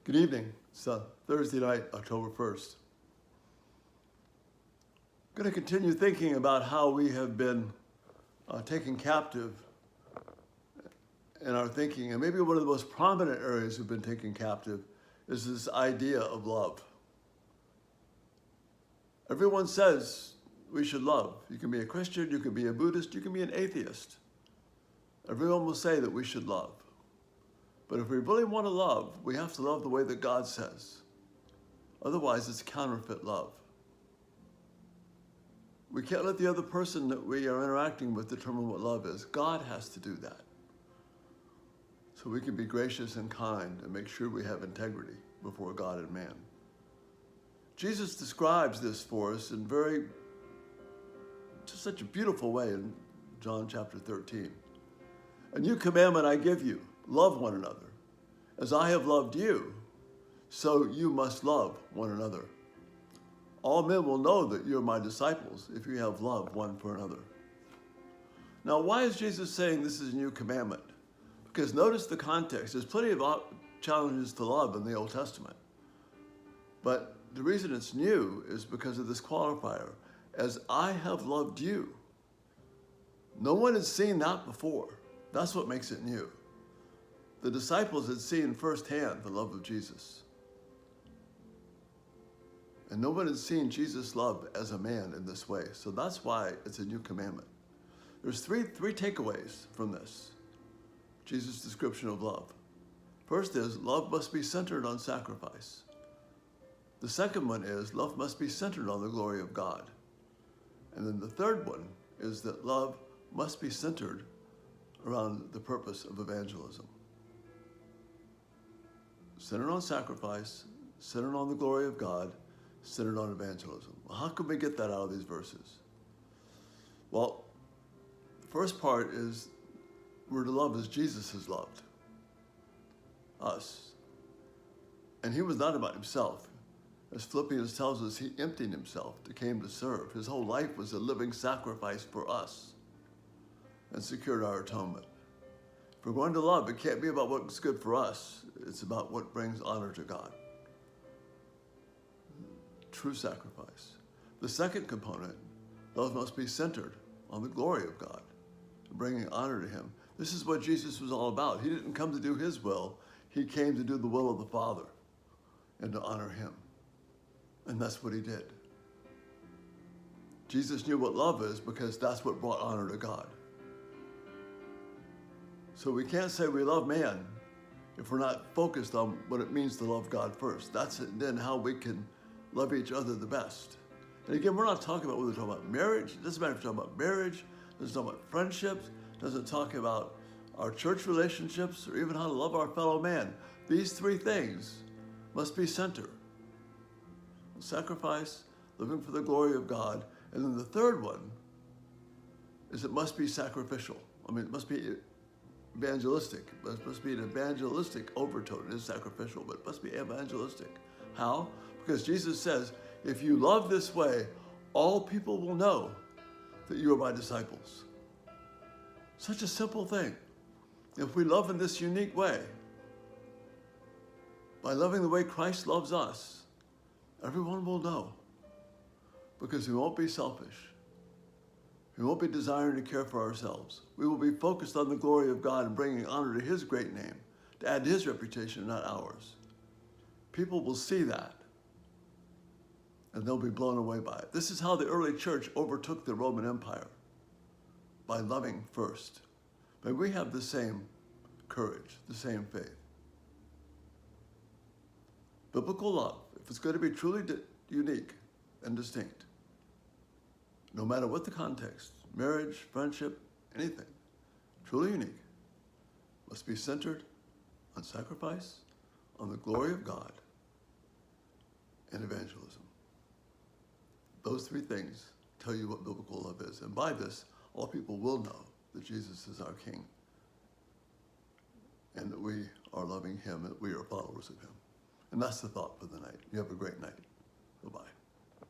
Good evening. It's Thursday night, October 1st. I'm going to continue thinking about how we have been taken captive in our thinking, and maybe one of the most prominent areas we've been taken captive is this idea of love. Everyone says we should love. You can be a Christian, you can be a Buddhist, you can be an atheist. Everyone will say that we should love. But if we really want to love, we have to love the way that God says. Otherwise, it's counterfeit love. We can't let the other person that we are interacting with determine what love is. God has to do that. So we can be gracious and kind and make sure we have integrity before God and man. Jesus describes this for us in just such a beautiful way in John chapter 13. A new commandment I give you, love one another. As I have loved you, so you must love one another. All men will know that you're my disciples if you have love one for another. Now, why is Jesus saying this is a new commandment? Because notice the context. There's plenty of challenges to love in the Old Testament. But the reason it's new is because of this qualifier. As I have loved you. No one had seen that before. That's what makes it new. The disciples had seen firsthand the love of Jesus. And no one had seen Jesus' love as a man in this way. So that's why it's a new commandment. There's three takeaways from this. Jesus' description of love. First is, love must be centered on sacrifice. The second one is, love must be centered on the glory of God. And then the third one is that love must be centered around the purpose of evangelism. Centered on sacrifice, centered on the glory of God, centered on evangelism. Well, how can we get that out of these verses? Well, the first part is we're to love as Jesus has loved us. And he was not about himself. As Philippians tells us, he emptied himself, came to serve. His whole life was a living sacrifice for us and secured our atonement. If we're going to love, it can't be about what's good for us. It's about what brings honor to God. True sacrifice. The second component, love must be centered on the glory of God, bringing honor to him. This is what Jesus was all about. He didn't come to do his will. He came to do the will of the Father and to honor him. And that's what he did. Jesus knew what love is because that's what brought honor to God. So we can't say we love man if we're not focused on what it means to love God first. That's then how we can love each other the best. And again, we're not talking about whether we're talking about marriage. It doesn't matter if we're talking about marriage, it doesn't talk about friendships, it doesn't talk about our church relationships, or even how to love our fellow man. These three things must be centered. Sacrifice, living for the glory of God, and then the third one is it must be sacrificial. It must be evangelistic. It must be an evangelistic overtone. It is sacrificial, but it must be evangelistic. How? Because Jesus says, if you love this way, all people will know that you are my disciples. Such a simple thing. If we love in this unique way, by loving the way Christ loves us, everyone will know. Because we won't be selfish. We won't be desiring to care for ourselves. We will be focused on the glory of God and bringing honor to his great name, to add to his reputation, not ours. People will see that, and they'll be blown away by it. This is how the early church overtook the Roman Empire, by loving first. But we have the same courage, the same faith. Biblical love, if it's going to be truly unique and distinct, no matter what the context, marriage, friendship, anything, truly unique, must be centered on sacrifice, on the glory of God, and evangelism. Those three things tell you what biblical love is. And by this, all people will know that Jesus is our King and that we are loving him, that we are followers of him. And that's the thought for the night. You have a great night. Bye-bye.